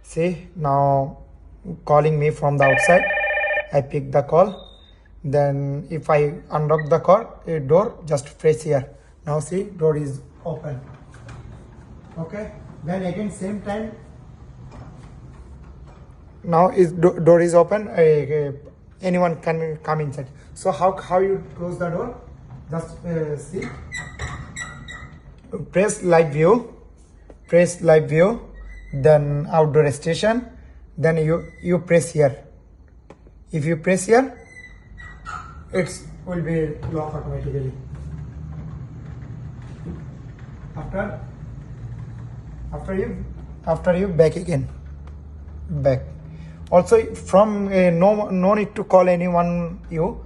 See, now calling me from the outside. I pick the call. Then if I unlock the door, just press here. Now see, door is open. Okay. Then again same time. Now door is open. Anyone can come inside. So how you close the door? Just see. Press live view. Press live view. Then outdoor station. Then you press here. If you press here, it will be locked automatically. After you back again. Back. Also from no need to call anyone you.